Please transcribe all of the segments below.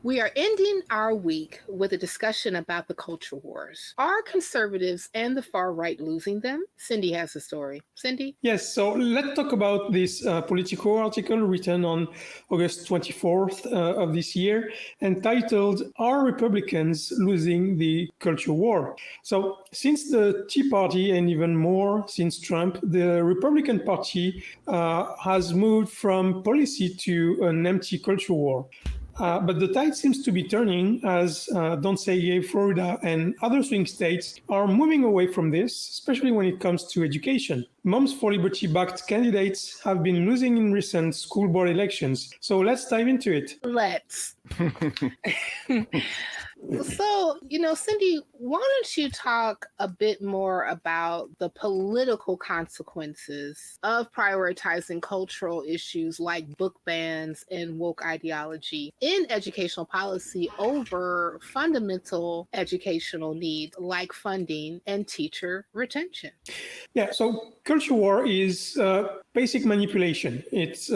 We are ending our week with a discussion about the culture wars. Are conservatives and the far right losing them? Cindy has the story. Cindy? Yes, so let's talk about this Politico article written on August 24th of this year, entitled Are Republicans Losing the Culture War? So, since the Tea Party and even more since Trump, the Republican Party has moved from policy to an empty culture war. But the tide seems to be turning as, don't say yay, Florida and other swing states are moving away from this, especially when it comes to education. Moms for Liberty-backed candidates have been losing in recent school board elections. So let's dive into it. Let's. So, Cindy, why don't you talk a bit more about the political consequences of prioritizing cultural issues like book bans and woke ideology in educational policy over fundamental educational needs like funding and teacher retention? Yeah, so culture war is basic manipulation. It's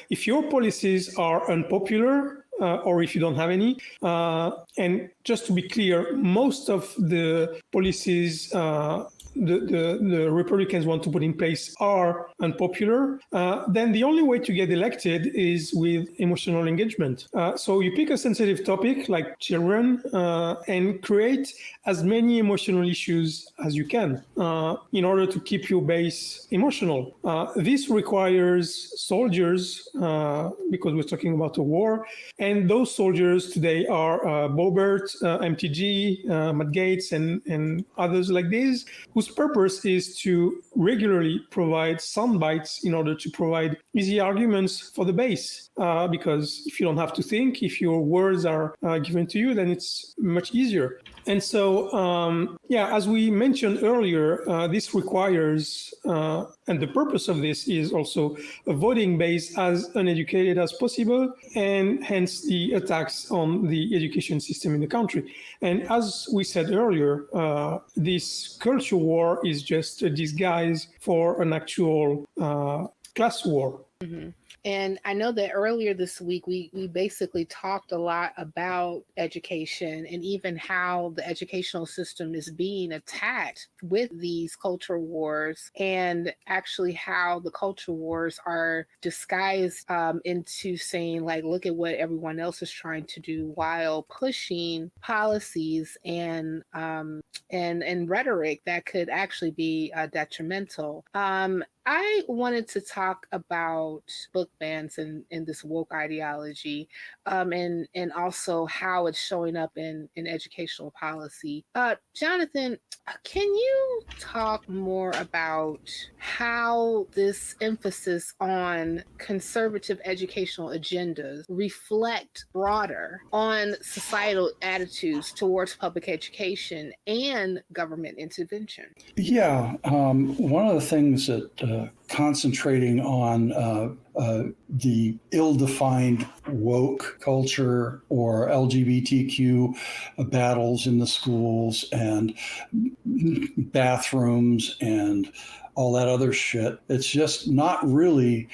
if your policies are unpopular, or if you don't have any. And just to be clear, most of the policies the Republicans want to put in place are unpopular, then the only way to get elected is with emotional engagement. So you pick a sensitive topic like children and create as many emotional issues as you can in order to keep your base emotional. This requires soldiers, because we're talking about a war, and those soldiers today are Boebert, MTG, Matt Gaetz, and others like this, whose purpose is to regularly provide sound bites in order to provide easy arguments for the base. Because if you don't have to think, if your words are given to you, then it's much easier. And so, as we mentioned earlier, this requires, and the purpose of this is also a voting base as uneducated as possible, and hence the attacks on the education system in the country. And as we said earlier, this culture war is just a disguise for an actual class war. Mm-hmm. And I know that earlier this week, we basically talked a lot about education and even how the educational system is being attacked with these culture wars, and actually how the culture wars are disguised into saying, like, look at what everyone else is trying to do, while pushing policies and rhetoric that could actually be detrimental. I wanted to talk about book bans and this woke ideology, and also how it's showing up in educational policy. Jonathan, can you talk more about how this emphasis on conservative educational agendas reflect broader on societal attitudes towards public education and government intervention? Yeah, one of the things that concentrating on the ill-defined woke culture or LGBTQ battles in the schools and bathrooms and all that other shit. It's just not really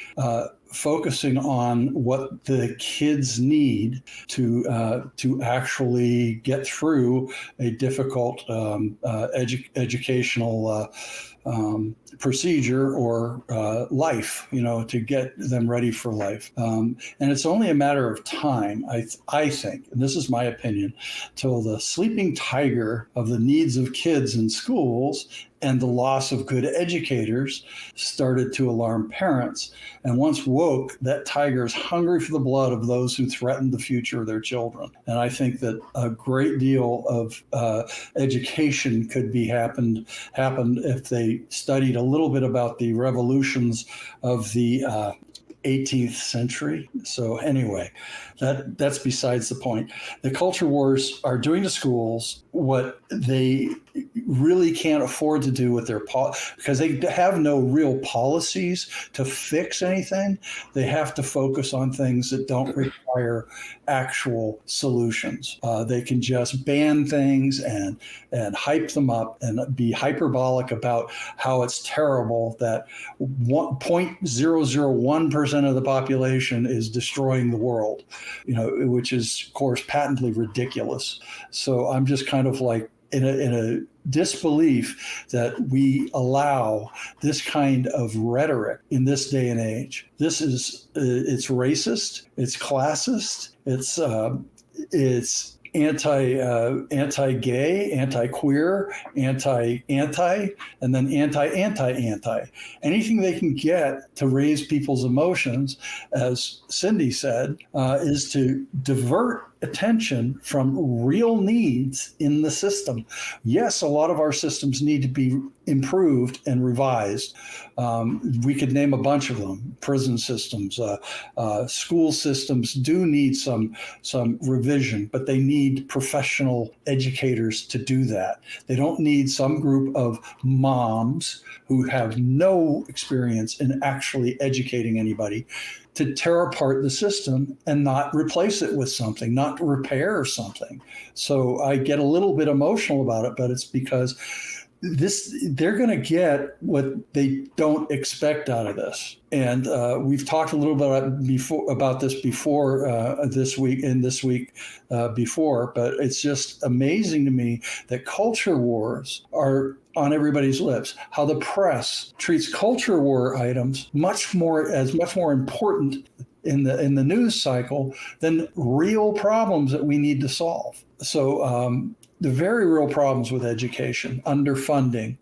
focusing on what the kids need to actually get through a difficult educational procedure or life, to get them ready for life. And it's only a matter of time, I think, and this is my opinion, till the sleeping tiger of the needs of kids in schools and the loss of good educators started to alarm parents. And once woke, that tiger is hungry for the blood of those who threaten the future of their children. And I think that a great deal of education could be happened if they studied a little bit about the revolutions of the 18th century. So anyway, that's besides the point. The culture wars are doing to schools what they really can't afford to do with their because they have no real policies to fix anything. They have to focus on things that don't require actual solutions. They can just ban things and hype them up and be hyperbolic about how it's terrible that 0.001% of the population is destroying the world, which is, of course, patently ridiculous. So I'm just kind of like in a disbelief that we allow this kind of rhetoric in this day and age. This is it's racist, it's classist, it's anti-gay, anti-queer, anti, and then anti. Anything they can get to raise people's emotions, as Cindy said, is to divert attention from real needs in the system. Yes, a lot of our systems need to be improved and revised. We could name a bunch of them. Prison systems, school systems do need some revision, but they need professional educators to do that. They don't need some group of moms who have no experience in actually educating anybody to tear apart the system and not replace it with something, not repair something. So I get a little bit emotional about it, but it's because they're going to get what they don't expect out of this. And we've talked a little bit about this before this week, before, but it's just amazing to me that culture wars are on everybody's lips. How the press treats culture war items much more important in the news cycle than real problems that we need to solve. So the very real problems with education, underfunding,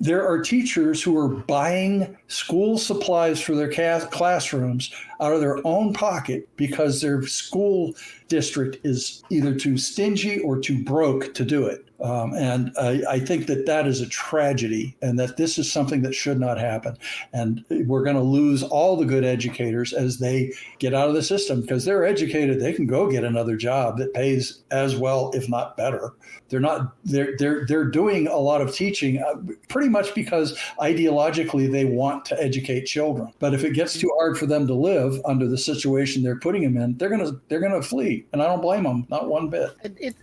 there are teachers who are buying school supplies for their classrooms out of their own pocket because their school district is either too stingy or too broke to do it. And I think that is a tragedy, and that this is something that should not happen. And we're going to lose all the good educators as they get out of the system, because they're educated. They can go get another job that pays as well, if not better. They're doing a lot of teaching pretty much because ideologically they want to educate children. But if it gets too hard for them to live under the situation they're putting them in, they're gonna flee. And I don't blame them, not one bit.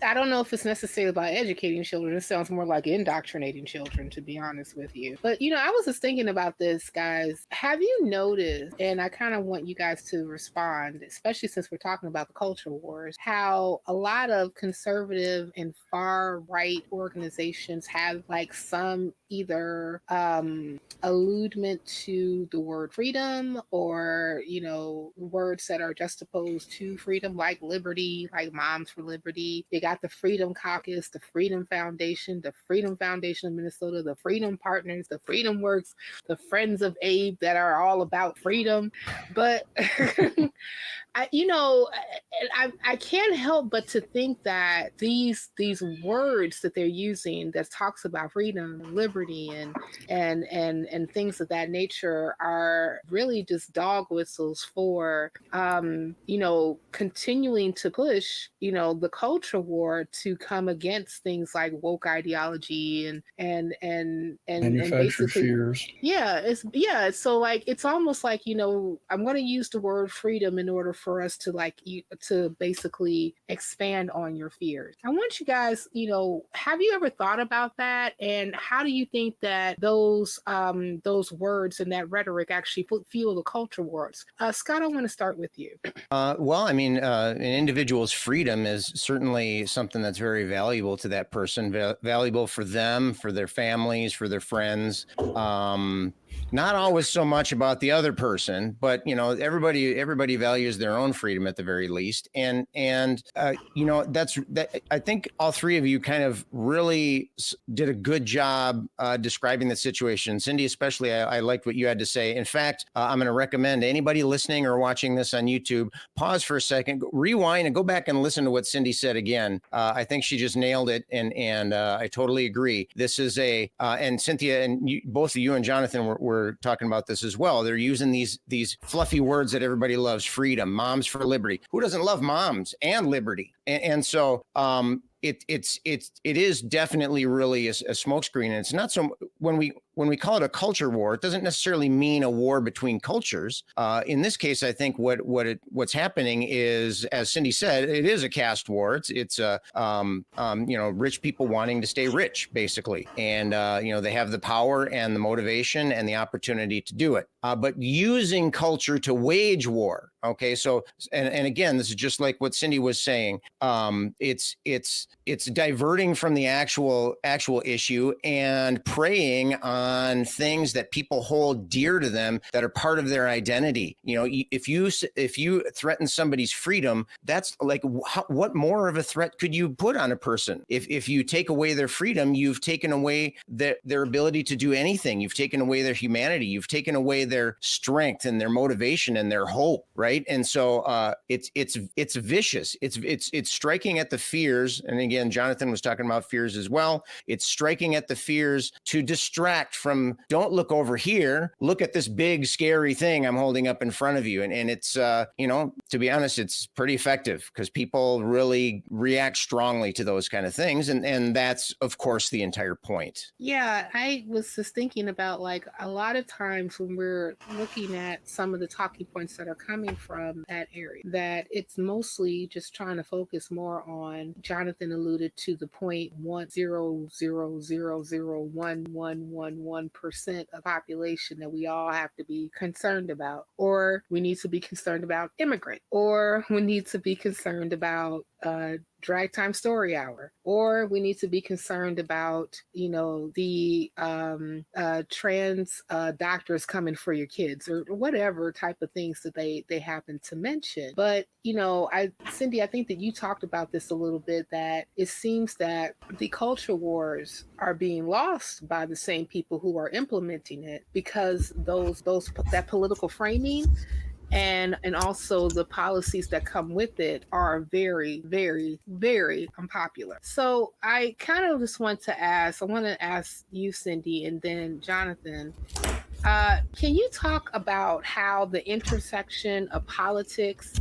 I don't know if it's necessarily about educating children. It sounds more like indoctrinating children, to be honest with you. But, I was just thinking about this, guys. Have you noticed, and I kind of want you guys to respond, especially since we're talking about the culture wars, how a lot of conservative and far right organizations have like some either alludement to the word freedom, or words that are just opposed to freedom, like liberty, like Moms for Liberty. They got the Freedom Caucus, the Freedom Foundation of Minnesota, the Freedom Partners, the Freedom Works, the Friends of Abe, that are all about freedom. But I can't help but to think that these words that they're using that talks about freedom and liberty and things of that nature are really just dog whistles for continuing to push the culture war to come against things like woke ideology and manufactured fears. So like it's almost like I'm going to use the word freedom in order for us to to basically expand on your fears. I want you guys, have you ever thought about that? And how do you think that those words and that rhetoric actually fuel the culture wars? Scott, I want to start with you. An individual's freedom is certainly something that's very valuable to that person, valuable for them, for their families, for their friends. Not always so much about the other person, but everybody values their own freedom at the very least. And that's that. I think all three of you kind of really did a good job describing the situation. Cindy, especially, I liked what you had to say. In fact, I'm going to recommend anybody listening or watching this on YouTube, pause for a second, rewind, and go back and listen to what Cindy said again. I think she just nailed it, and I totally agree. This is and Cynthia and both of you and Jonathan were talking about this as well. They're using these fluffy words that everybody loves: freedom, Moms for Liberty. Who doesn't love moms and liberty? And so it is definitely really a smokescreen, and it's not so when we call it a culture war, it doesn't necessarily mean a war between cultures. In this case, I think what's happening is, as Cindy said, it is a caste war. It's rich people wanting to stay rich, basically, and they have the power and the motivation and the opportunity to do it. But using culture to wage war. Okay, so and again, this is just like what Cindy was saying. It's diverting from the actual issue and preying on things that people hold dear to them that are part of their identity. If you threaten somebody's freedom, that's like what more of a threat could you put on a person? If you take away their freedom, you've taken away their ability to do anything. You've taken away their humanity. You've taken away their strength and their motivation and their hope, right? And so it's vicious. It's striking at the fears. And again, Jonathan was talking about fears as well. It's striking at the fears to distract from, don't look over here, look at this big scary thing I'm holding up in front of you. And it's to be honest, it's pretty effective because people really react strongly to those kind of things. And that's of course the entire point. Yeah, I was just thinking about, like, a lot of times when we're looking at some of the talking points that are coming from that area, that it's mostly just trying to focus more on, Jonathan alluded to the 0.000011111% of population that we all have to be concerned about, or we need to be concerned about immigrant, or we need to be concerned about drag time story hour, or we need to be concerned about the trans doctors coming for your kids, or whatever type of things that they happen to mention. But Cindy, I think that you talked about this a little bit, that it seems that the culture wars are being lost by the same people who are implementing it, because that political framing and also the policies that come with it are very, very, very unpopular. So I kind of just want to ask you, Cindy, and then Jonathan, can you talk about how the intersection of politics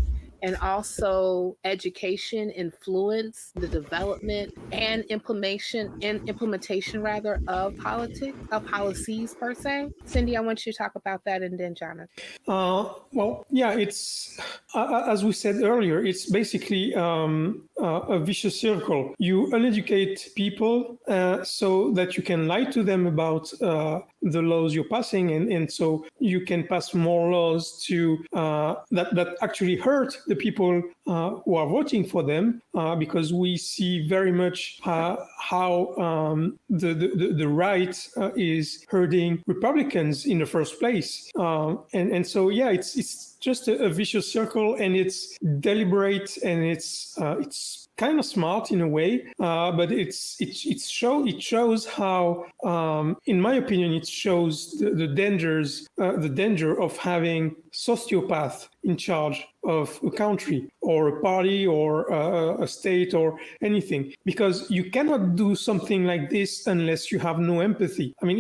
and also education influence the development and implementation of policies per se? Cindy, I want you to talk about that, and then Jonathan. It's as we said earlier, it's basically a vicious circle. You uneducate people so that you can lie to them about the laws you're passing, and so you can pass more laws to that actually hurt the people who are voting for them, because we see very much how the right is hurting Republicans in the first place, and so it's just a vicious circle, and it's deliberate, and it's kind of smart in a way, but it shows how, in my opinion, it shows the danger of having sociopath in charge of a country or a party or a state or anything, because you cannot do something like this unless you have no empathy. I mean,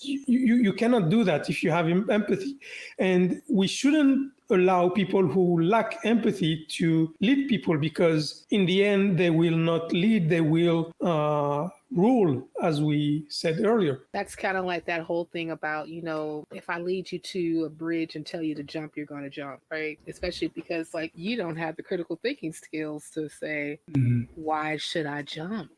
you cannot do that if you have empathy, and we shouldn't allow people who lack empathy to lead people, because in the end they will not lead, they will rule, as we said earlier. That's kind of like that whole thing about, if I lead you to a bridge and tell you to jump, you're going to jump, right? Especially because, like, you don't have the critical thinking skills to say, why should I jump?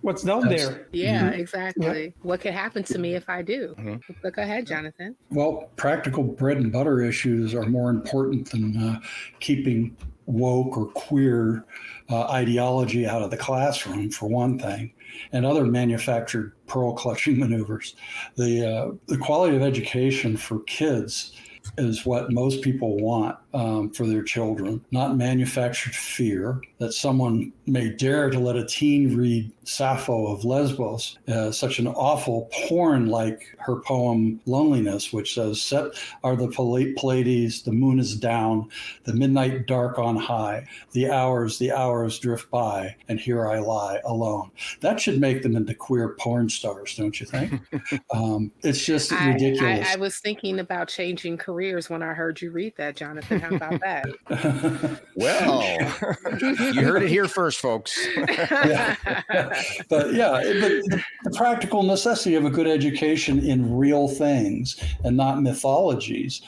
What's down there? Yeah, exactly. Yeah. What could happen to me if I do? But go ahead, Jonathan. Well, practical bread and butter issues are more important than keeping woke or queer ideology out of the classroom, for one thing, and other manufactured pearl clutching maneuvers. The quality of education for kids is what most people want for their children, not manufactured fear that someone may dare to let a teen read Sappho of Lesbos, such an awful porn like her poem Loneliness, which says, set are the Pleiades, the moon is down, the midnight dark on high, the hours drift by, and here I lie alone. That should make them into queer porn stars, don't you think? It's just ridiculous. I was thinking about changing careers when I heard you read that, Jonathan. How about that? Well, you heard it here first, folks. Yeah. But the practical necessity of a good education in real things and not mythologies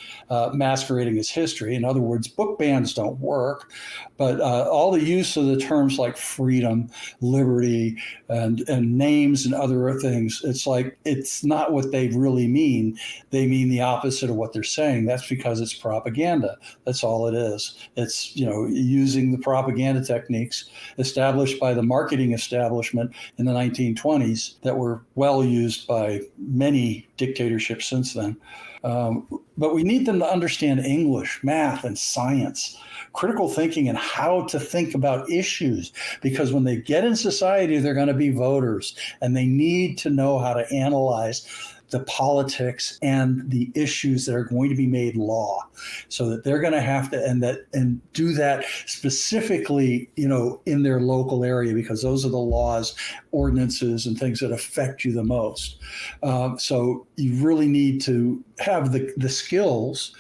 masquerading as history. In other words, book bans don't work, but all the use of the terms like freedom, liberty, and names and other things, it's like it's not what they really mean. They mean the opposite of what they're saying. That's because it's propaganda. That's all it is. It's, using the propaganda techniques established by the marketing establishment in the 1920s that were well used by many dictatorships since then. But we need them to understand English, math, and science, critical thinking, and how to think about issues. Because when they get in society, they're going to be voters, and they need to know how to analyze the politics and the issues that are going to be made law, so that they're going to have to and do that specifically, in their local area, because those are the laws, ordinances, and things that affect you the most. So you really need to have the skills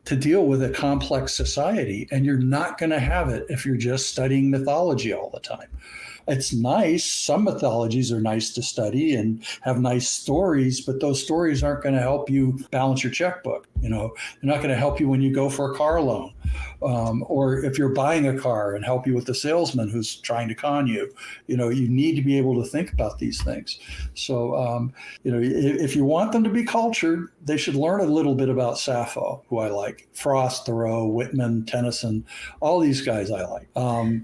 to deal with a complex society, and you're not going to have it if you're just studying mythology all the time. It's nice. Some mythologies are nice to study and have nice stories, but those stories aren't going to help you balance your checkbook. They're not going to help you when you go for a car loan, or if you're buying a car and help you with the salesman who's trying to con you. You need to be able to think about these things. So, if you want them to be cultured, they should learn a little bit about Sappho, who I like, Frost, Thoreau, Whitman, Tennyson, all these guys I like.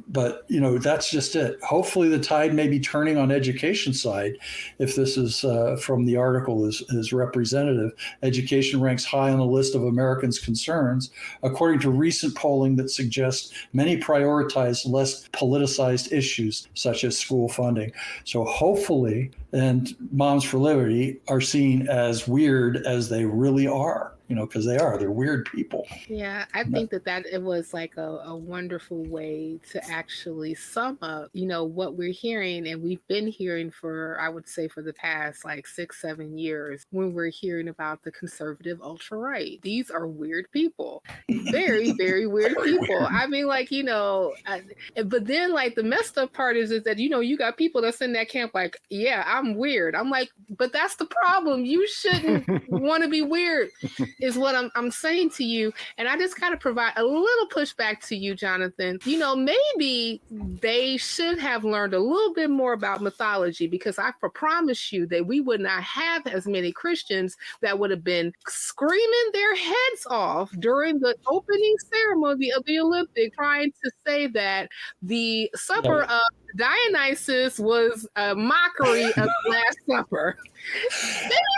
But that's just it. Hopefully the tide may be turning on education side. If this is from the article is representative, education ranks high on the list of Americans' concerns, according to recent polling that suggests many prioritize less politicized issues such as school funding. So hopefully, and Moms for Liberty are seen as weird as they really are. Because they're weird people. Yeah, I think that it was like a wonderful way to actually sum up, what we're hearing, and we've been hearing for, I would say, for the past like 6-7 years, when we're hearing about the conservative ultra-right. These are weird people, very, very weird people. I mean, but then like the messed up part is that, you got people that's in that camp like, yeah, I'm weird. I'm like, but that's the problem. You shouldn't want to be weird. Is what I'm saying to you. And I just kind of provide a little pushback to you, Jonathan. Maybe they should have learned a little bit more about mythology, because I promise you that we would not have as many Christians that would have been screaming their heads off during the opening ceremony of the Olympics, trying to say that the supper of Dionysus was a mockery of the Last Supper.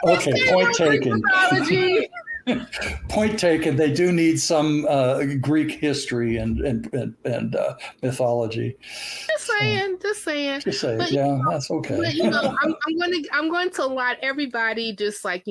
Okay, point taken. Point taken. They do need some Greek history and mythology. Just saying. But, yeah, that's okay. But, I'm going to allot everybody just like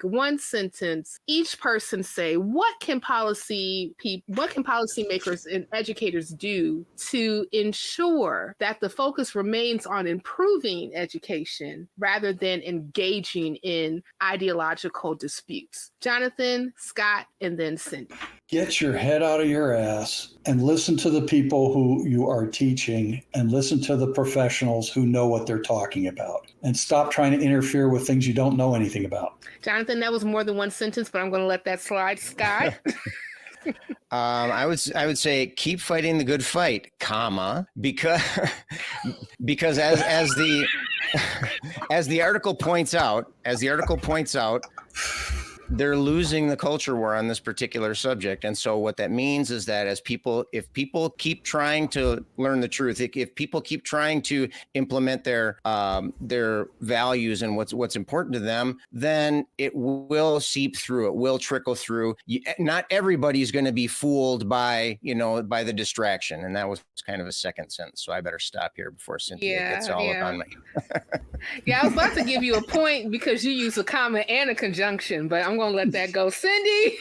one sentence. Each person say, what can policymakers and educators do to ensure that the focus remains on improving education rather than engaging in ideological disputes? Jonathan, Scott, and then Cindy. Get your head out of your ass and listen to the people who you are teaching, and listen to the professionals who know what they're talking about, and stop trying to interfere with things you don't know anything about. Jonathan, that was more than one sentence, but I'm going to let that slide. Scott? I would say keep fighting the good fight, because as the article points out, they're losing the culture war on this particular subject. And so what that means is that if people keep trying to learn the truth, if people keep trying to implement their values and what's important to them, then it will seep through. It will trickle through. Not everybody's going to be fooled by the distraction. And that was kind of a second sentence. So I better stop here before Cynthia gets all up on me. Yeah, I was about to give you a point because you use a comma and a conjunction, but I'm going to let that go. Cindy?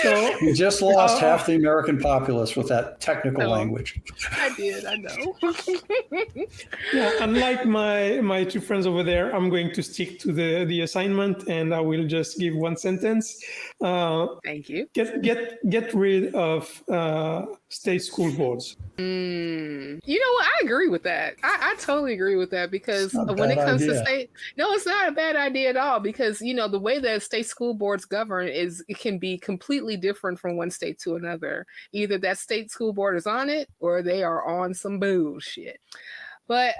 So you just lost half the American populace with that technical language. I did, I know. Yeah, unlike my two friends over there, I'm going to stick to the assignment, and I will just give one sentence. Thank you. Get rid of state school boards. You know what? I agree with that. I totally agree with that because Not a when it bad comes to idea. state, no, it's not a bad idea at all because, you know, the way that state school boards govern it can be completely different from one state to another. Either that state school board is on it or they are on some bullshit. But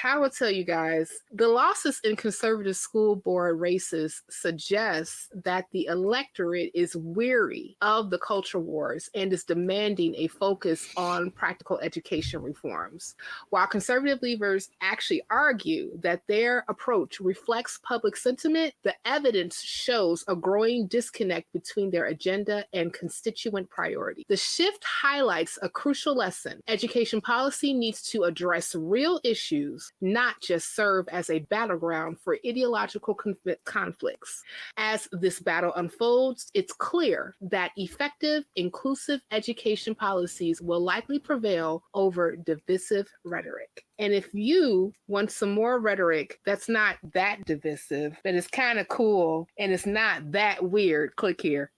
I will tell you guys, the losses in conservative school board races suggest that the electorate is weary of the culture wars and is demanding a focus on practical education reforms. While conservative leaders actually argue that their approach reflects public sentiment, the evidence shows a growing disconnect between their agenda and constituent priority. The shift highlights a crucial lesson. Education policy needs to address real issues, not just serve as a battleground for ideological conflicts. As this battle unfolds, it's clear that effective, inclusive education policies will likely prevail over divisive rhetoric. And if you want some more rhetoric that's not that divisive, that is kind of cool, and it's not that weird, click here.